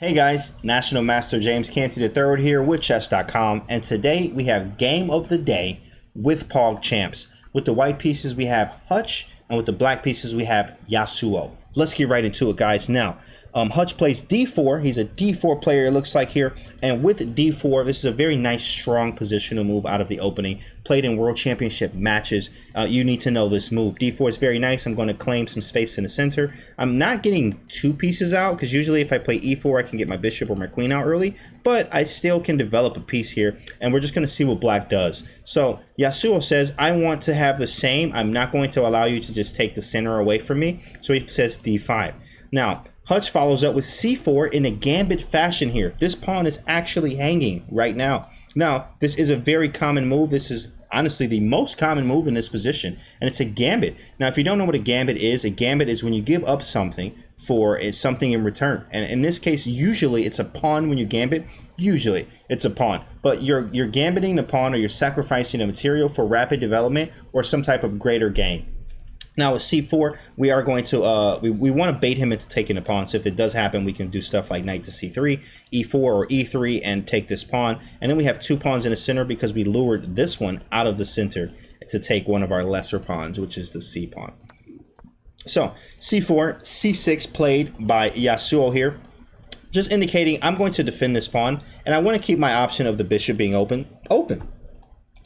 Hey guys, National Master James Canty III here with Chess.com, and today we have Game of the Day with PogChamps. With the white pieces we have Hutch, and with the black pieces we have Yassuo. Let's get right into it, guys. Now, Hutch plays d4. He's a d4 player, it looks like here. And with d4, this is a very nice, strong positional move out of the opening. Played in World Championship matches. You need to know this move. d4 is very nice. I'm going to claim some space in the center. I'm not getting two pieces out, because usually if I play e4, I can get my bishop or my queen out early. But I still can develop a piece here, and we're just going to see what black does. So Yassuo says, I want to have the same. I'm not going to allow you to just take the center away from me. So he says d5. Now, Hutch follows up with c4 in a gambit fashion here. This pawn is actually hanging right now. Now, this is a very common move. This is honestly the most common move in this position, and it's a gambit. Now, if you don't know what a gambit is when you give up something for something in return. And in this case, usually it's a pawn when you gambit. Usually it's a pawn, but you're gambiting the pawn, or you're sacrificing a material for rapid development or some type of greater gain. Now with c4, we are going to, we want to bait him into taking the pawn. So if it does happen, we can do stuff like knight to c3, e4 or e3 and take this pawn. And then we have two pawns in the center because we lured this one out of the center to take one of our lesser pawns, which is the c pawn. So c4, c6 played by Yassuo here, just indicating I'm going to defend this pawn, and I want to keep my option of the bishop being open.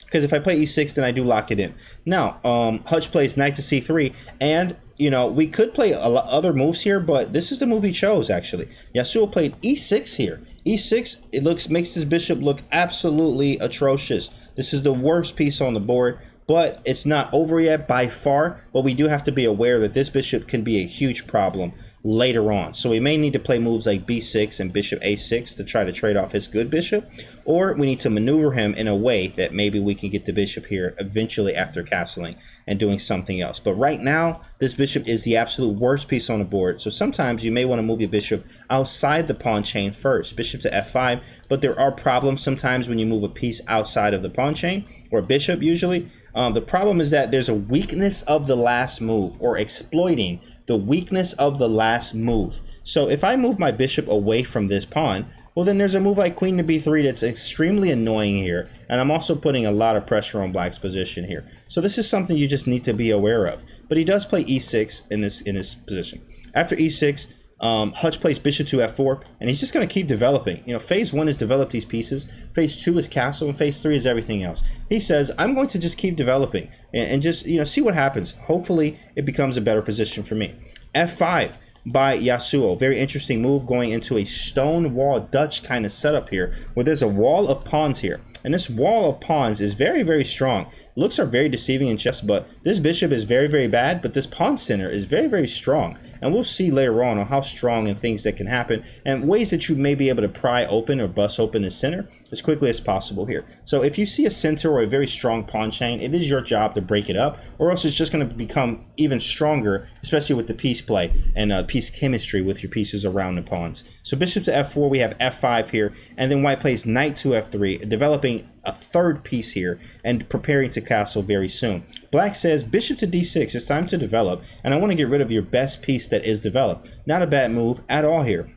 Because if I play e6, then I do lock it in. Now, Hutch plays knight to c3, and, you know, we could play other moves here, but this is the move he chose, actually. Yassuo played e6 here. e6, it makes this bishop look absolutely atrocious. This is the worst piece on the board, but it's not over yet by far. But we do have to be aware that this bishop can be a huge problem later on. So we may need to play moves like b6 and bishop a6 to try to trade off his good bishop, or we need to maneuver him in a way that maybe we can get the bishop here eventually after castling and doing something else. But right now, this bishop is the absolute worst piece on the board. So sometimes you may want to move your bishop outside the pawn chain first, bishop to f5, but there are problems sometimes when you move a piece outside of the pawn chain, or bishop usually. The problem is that there's a weakness of the last move, or exploiting the weakness of the last move. So if I move my bishop away from this pawn, well, then there's a move like queen to b3 that's extremely annoying here, and I'm also putting a lot of pressure on black's position here. So this is something you just need to be aware of. But he does play e6 in this position. After e6, Hutch plays bishop to f4, and he's just going to keep developing. You know, phase 1 is develop these pieces, phase 2 is castle, and phase 3 is everything else. He says, I'm going to just keep developing and just, you know, see what happens. Hopefully it becomes a better position for me. f5 by Yassuo, very interesting move, going into a stone wall Dutch kind of setup here, where there's a wall of pawns here. And this wall of pawns is very, very strong. Looks are very deceiving in chess, but this bishop is very, very bad, but this pawn center is very, very strong. And we'll see later on how strong and things that can happen, and ways that you may be able to pry open or bust open the center as quickly as possible here. So if you see a center or a very strong pawn chain, it is your job to break it up, or else it's just going to become even stronger, especially with the piece play and piece chemistry with your pieces around the pawns. So bishop to f4, we have f5 here, and then white plays knight to f3, developing a third piece here and preparing to castle very soon. Black says bishop to d6, it's time to develop, and I want to get rid of your best piece that is developed. Not a bad move at all here.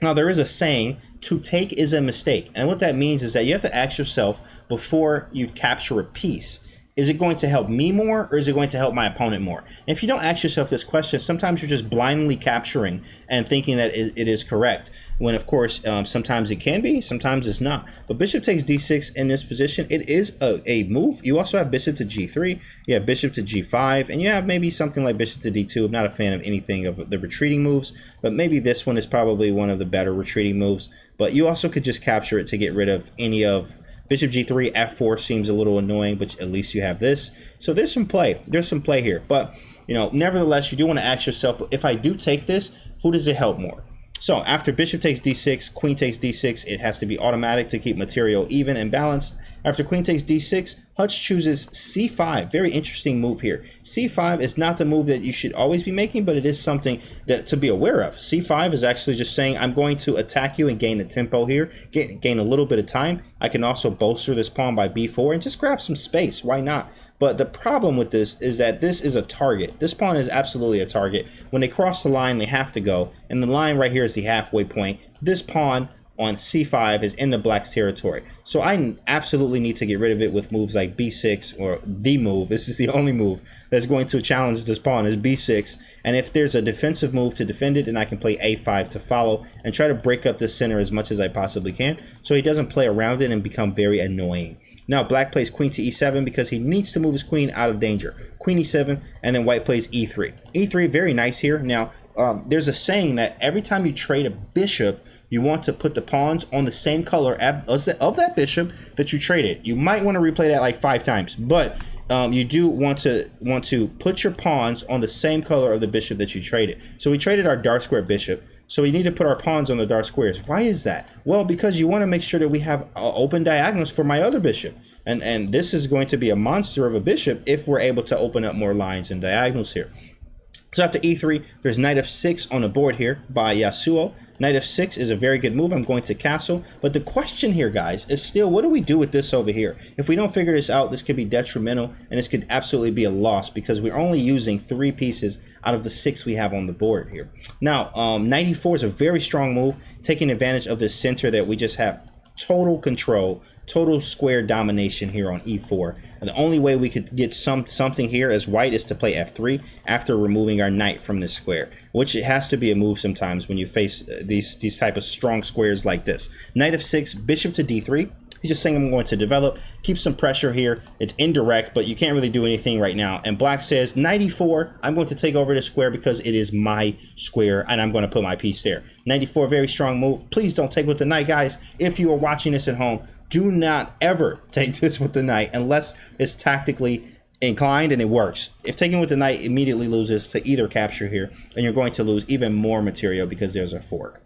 Now, there is a saying, to take is a mistake, and what that means is that you have to ask yourself before you capture a piece, is it going to help me more, or is it going to help my opponent more? And if you don't ask yourself this question, sometimes you're just blindly capturing and thinking that it is correct, when of course sometimes it can be, sometimes it's not. But bishop takes d6 in this position, it is a move. You also have bishop to g3, you have bishop to g5, and you have maybe something like bishop to d2. I'm not a fan of anything of the retreating moves, but maybe this one is probably one of the better retreating moves. But you also could just capture it to get rid of any of bishop g3, f4 seems a little annoying, but at least you have this. So there's some play. There's some play here. But, you know, nevertheless, you do want to ask yourself, if I do take this, who does it help more? So after bishop takes d6, queen takes d6, it has to be automatic to keep material even and balanced. After queen takes d6, Hutch chooses c5. Very interesting move here. c5 is not the move that you should always be making, but it is something that to be aware of. c5 is actually just saying I'm going to attack you and gain the tempo here, gain a little bit of time. I can also bolster this pawn by b4 and just grab some space. Why not? But the problem with this is that this is a target. This pawn is absolutely a target. When they cross the line, they have to go. And the line right here is the halfway point. This pawn on c5 is in the black's territory. So I absolutely need to get rid of it with moves like b6, or the move. This is the only move that's going to challenge this pawn is b6. And if there's a defensive move to defend it, then I can play a5 to follow and try to break up the center as much as I possibly can so he doesn't play around it and become very annoying. Now black plays queen to e7 because he needs to move his queen out of danger. Queen e7, and then white plays e3. e3, very nice here. Now there's a saying that every time you trade a bishop, you want to put the pawns on the same color of that bishop that you traded. You might want to replay that like 5 times, but you do want to put your pawns on the same color of the bishop that you traded. So we traded our dark square bishop, so we need to put our pawns on the dark squares. Why is that? Well, because you want to make sure that we have open diagonals for my other bishop. And this is going to be a monster of a bishop if we're able to open up more lines and diagonals here. So after e3, there's knight f6 on the board here by Yassuo. Knight f6 is a very good move. I'm going to castle. But the question here, guys, is still, what do we do with this over here? If we don't figure this out, this could be detrimental, and this could absolutely be a loss because we're only using 3 pieces out of the 6 we have on the board here. Now, knight e4 is a very strong move, taking advantage of this center that we just have total control, total square domination here on e4. And the only way we could get something here as white is to play f3 after removing our knight from this square, which it has to be a move sometimes when you face these type of strong squares like this. Knight f6, bishop to d3. He's just saying I'm going to develop, keep some pressure here. It's indirect, but you can't really do anything right now. And black says, knight e4, I'm going to take over this square because it is my square, and I'm going to put my piece there. Knight e4, very strong move. Please don't take with the knight, guys. If you are watching this at home, do not ever take this with the knight unless it's tactically inclined and it works. If taking with the knight immediately loses to either capture here, and you're going to lose even more material because there's a fork.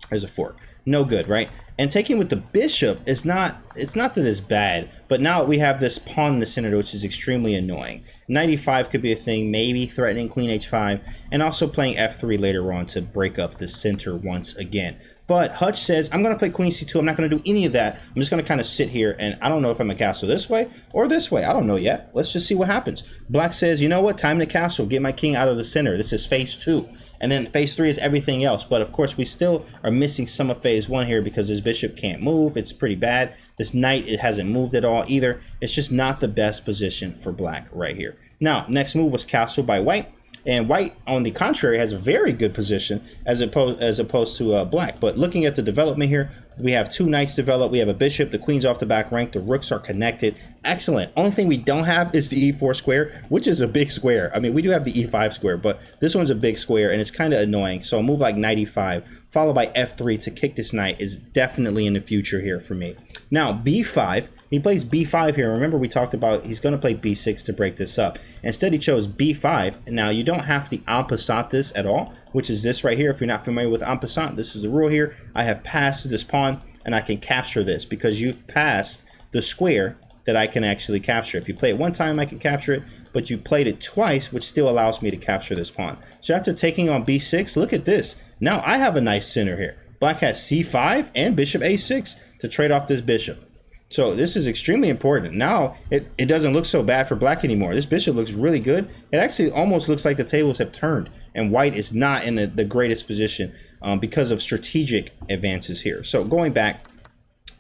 There's a fork. No good, right? And taking with the bishop is not, it's not that it's bad, but now we have this pawn in the center, which is extremely annoying. Knight e5 could be a thing, maybe threatening queen h5, and also playing f3 later on to break up the center once again. But Hutch says, I'm going to play queen c2. I'm not going to do any of that. I'm just going to kind of sit here, and I don't know if I'm going to castle this way or this way. I don't know yet. Let's just see what happens. Black says, you know what? Time to castle. Get my king out of the center. This is phase 2. And then phase 3 is everything else. But of course, we still are missing some of phase 1 here because this bishop can't move. It's pretty bad. This knight, it hasn't moved at all either. It's just not the best position for black right here. Now, next move was castle by white. And white, on the contrary, has a very good position as opposed to black. But looking at the development here, we have 2 knights developed. We have a bishop. The queen's off the back rank. The rooks are connected. Excellent. Only thing we don't have is the e4 square, which is a big square. I mean, we do have the e5 square, but this one's a big square, and it's kind of annoying. So a move like knight e5, followed by f3 to kick this knight is definitely in the future here for me. Now, b5. He plays b5 here. Remember, we talked about he's going to play b6 to break this up. Instead, he chose b5. Now, you don't have to en passant this at all, which is this right here. If you're not familiar with en passant, this is the rule here. I have passed this pawn, and I can capture this because you've passed the square that I can actually capture. If you play it one time, I can capture it, but you played it twice, which still allows me to capture this pawn. So after taking on b6, look at this. Now, I have a nice center here. Black has c5 and bishop a6 to trade off this bishop. So this is extremely important. Now it doesn't look so bad for black anymore. This bishop looks really good. It actually almost looks like the tables have turned, and white is not in the greatest position because of strategic advances here. So going back,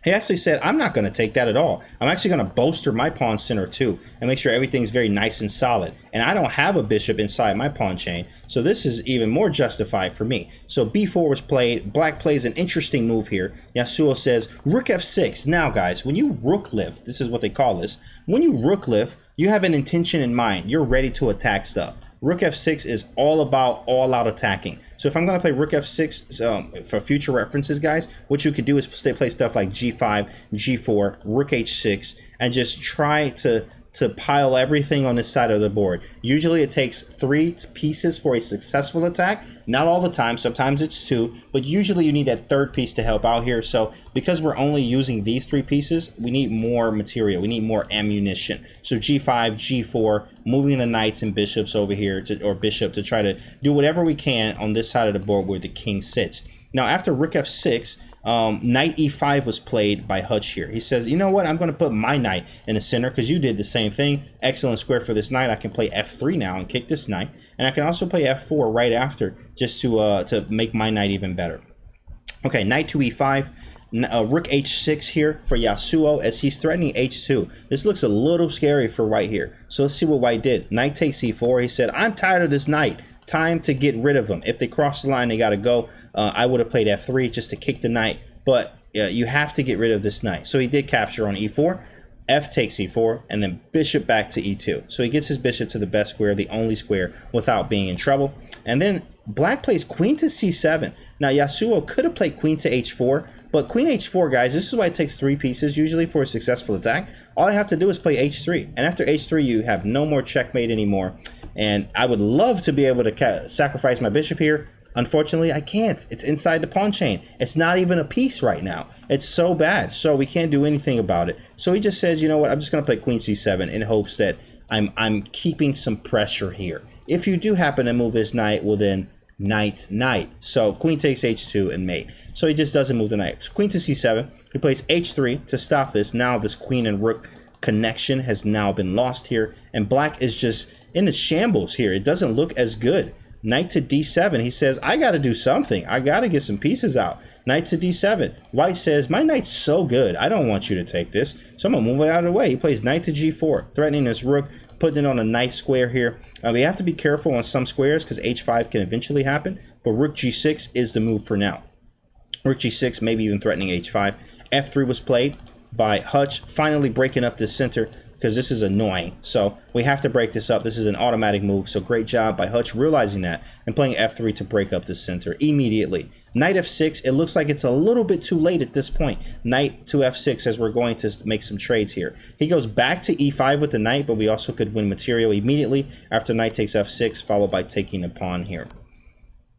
he actually said, I'm not going to take that at all. I'm actually going to bolster my pawn center too and make sure everything's very nice and solid. And I don't have a bishop inside my pawn chain, so this is even more justified for me. So b4 was played. Black plays an interesting move here. Yassuo says, rook f6. Now, guys, when you rook lift, this is what they call this. When you rook lift, you have an intention in mind. You're ready to attack stuff. Rook f6 is all about all-out attacking. So if I'm going to play rook f6 for future references, guys, what you could do is play stuff like g5, g4, rook h6, and just try to to pile everything on this side of the board. Usually it takes 3 pieces for a successful attack. Not all the time, sometimes it's 2, but usually you need that 3rd piece to help out here. So because we're only using these 3 pieces, we need more material, we need more ammunition. So G5, G4, moving the knights and bishops over here, or bishop, to try to do whatever we can on this side of the board where the king sits. Now after rook f6, knight e5 was played by Hutch here. He says, you know what, I'm going to put my knight in the center because you did the same thing. Excellent square for this knight. I can play f3 now and kick this knight, and I can also play f4 right after, just to make my knight even better. Okay, knight to e5. Rook h6 here for Yassuo as he's threatening h2. This looks a little scary for white here. So let's see what white did. Knight takes c4. He said, I'm tired of this knight. Time to get rid of them. If they cross the line, they got to go. I would have played f3 just to kick the knight, but you have to get rid of this knight. So he did capture on e4. F takes e4, and then bishop back to e2. So he gets his bishop to the best square, the only square, without being in trouble. And then black plays queen to c7. Now Yassuo could have played queen to h4, but queen h4, guys, this is why it takes 3 pieces usually for a successful attack. All I have to do is play h3, and after h3 you have no more checkmate anymore. And I would love to be able to sacrifice my bishop here. Unfortunately, I can't. It's inside the pawn chain. It's not even a piece right now. It's so bad, so we can't do anything about it. So he just says, you know what, I'm just going to play queen c7 in hopes that I'm keeping some pressure here. If you do happen to move this knight, well then, knight. So queen takes h2 and mate. So he just doesn't move the knight. So queen to c7. He plays h3 to stop this. Now this queen and rook connection has now been lost here, and black is just in the shambles here. It doesn't look as good. Knight to d7. He says, I got to do something. I got to get some pieces out. Knight to d7. White says, my knight's so good. I don't want you to take this. So I'm going to move it out of the way. He plays knight to g4, threatening this rook, putting it on a nice square here. We have to be careful on some squares because h5 can eventually happen. But rook g6 is the move for now. Rook g6, maybe even threatening h5. f3 was played by Hutch, finally breaking up this center, because this is annoying. So we have to break this up. This is an automatic move. So great job by Hutch realizing that and playing f3 to break up the center immediately. Knight f6, it looks like it's a little bit too late at this point. Knight to f6 as we're going to make some trades here. He goes back to e5 with the knight, but we also could win material immediately after knight takes f6, followed by taking the pawn here.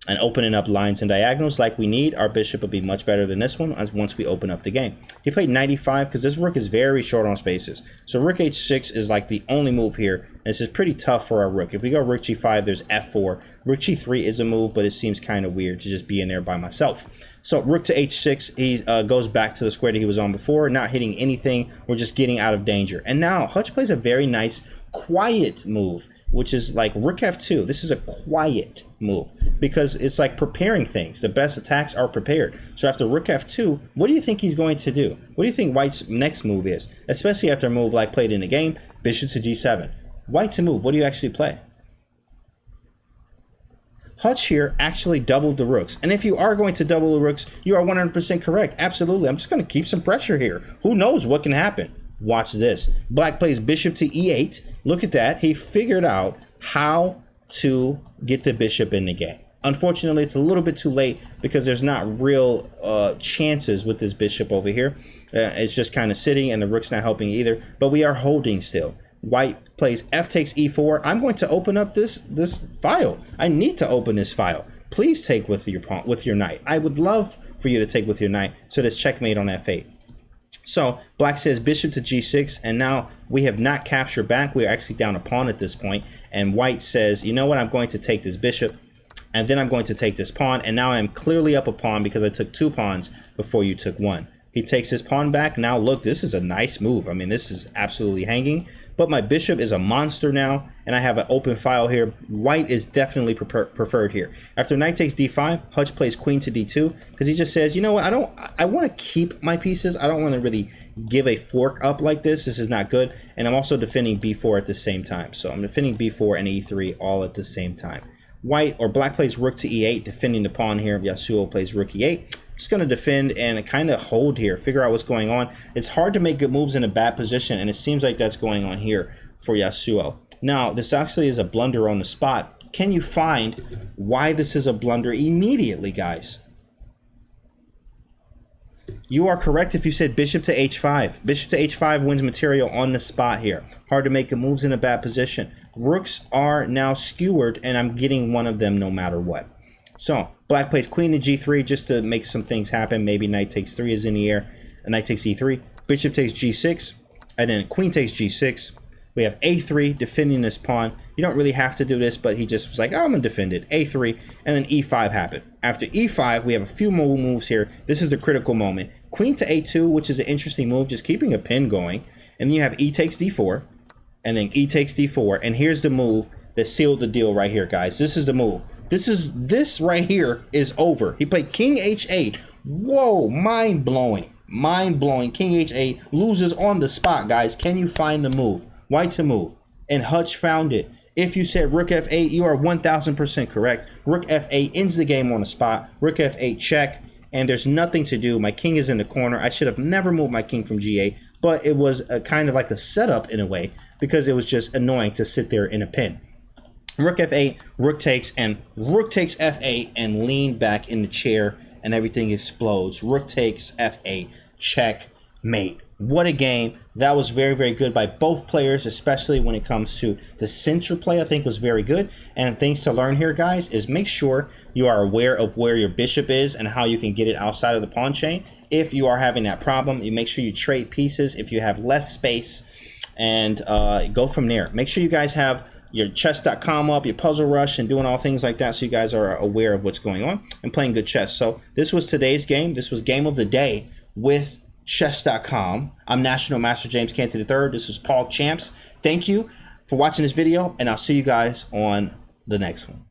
And opening up lines and diagonals like we need. Our bishop will be much better than this one once we open up the game. He played knight e5 because this rook is very short on spaces. So rook h6 is like the only move here. This is pretty tough for our rook. If we go rook g5, there's f4. Rook g3 is a move, but it seems kind of weird to just be in there by myself. So rook to h6, he goes back to the square that he was on before, not hitting anything. We're just getting out of danger. And now Hutch plays a very nice, quiet move, which is like rook f2. This is a quiet move because it's like preparing things. The best attacks are prepared. So after rook f2, what do you think he's going to do? What do you think White's next move is? Especially after a move like played in the game, bishop to g7. White to move, what do you actually play? Hutch here actually doubled the rooks. And if you are going to double the rooks, you are 100% correct. Absolutely. I'm just going to keep some pressure here. Who knows what can happen? Watch this. Black plays bishop to e8. Look at that. He figured out how to get the bishop in the game. Unfortunately, it's a little bit too late because there's not real chances with this bishop over here. It's just kind of sitting and the rook's not helping either. But we are holding still. White plays f takes e4. I'm going to open up this file. I need to open this file. Please take with your pawn, with your knight. I would love for you to take with your knight. So there's checkmate on f8. So black says bishop to g6, and now we have not captured back. We're actually down a pawn at this point. And white says, you know what, I'm going to take this bishop, and then I'm going to take this pawn, and now I'm clearly up a pawn because I took 2 pawns before you took 1. He takes his pawn back. Now look, this is a nice move. I mean, this is absolutely hanging. But my bishop is a monster now, and I have an open file here. White is definitely preferred here. After knight takes d5, Hutch plays queen to d2 because he just says, you know what, I want to keep my pieces. I don't want to really give a fork up like this. This is not good. And I'm also defending b4 at the same time. So I'm defending b4 and e3 all at the same time. White or black plays rook to e8, defending the pawn here. Yassuo plays rook e8. Just going to defend and kind of hold here, figure out what's going on. It's hard to make good moves in a bad position, and it seems like that's going on here for Yassuo. Now, this actually is a blunder on the spot. Can you find why this is a blunder immediately, guys? You are correct if you said bishop to h5. Bishop to h5 wins material on the spot here. Hard to make, it moves in a bad position. Rooks are now skewered, and I'm getting one of them no matter what. So black plays queen to g3 just to make some things happen. Maybe knight takes 3 is in the air. And knight takes e3. Bishop takes g6. And then queen takes g6. We have a3 defending this pawn. You don't really have to do this, but he just was like, oh, I'm going to defend it. a3, and then e5 happened. After e5, we have a few more moves here. This is the critical moment. Queen to a2, which is an interesting move, just keeping a pin going. And then you have e takes d4, and then e takes d4. And here's the move that sealed the deal right here, guys. This is the move. This right here is over. He played king h8. Whoa, mind-blowing. Mind-blowing. King h8 loses on the spot, guys. Can you find the move? White to move, and Hutch found it. If you said rook f8, you are 1000% correct. Rook f8 ends the game on the spot. Rook f8 check, and there's nothing to do. My king is in the corner. I should have never moved my king from g8, but it was a kind of like a setup in a way, because it was just annoying to sit there in a pin. Rook f8, rook takes, and rook takes f8, and lean back in the chair, and everything explodes. Rook takes f8, checkmate. What a game. That was very, very good by both players, especially when it comes to the center play. I think was very good. And things to learn here, guys, is make sure you are aware of where your bishop is and how you can get it outside of the pawn chain. If you are having that problem, you make sure you trade pieces if you have less space, and go from there. Make sure you guys have your Chess.com up, your Puzzle Rush, and doing all things like that, so you guys are aware of what's going on and playing good chess. So this was today's game. This was game of the day with Chess.com. I'm National Master James Canty III. This is PogChamps. Thank you for watching this video, and I'll see you guys on the next one.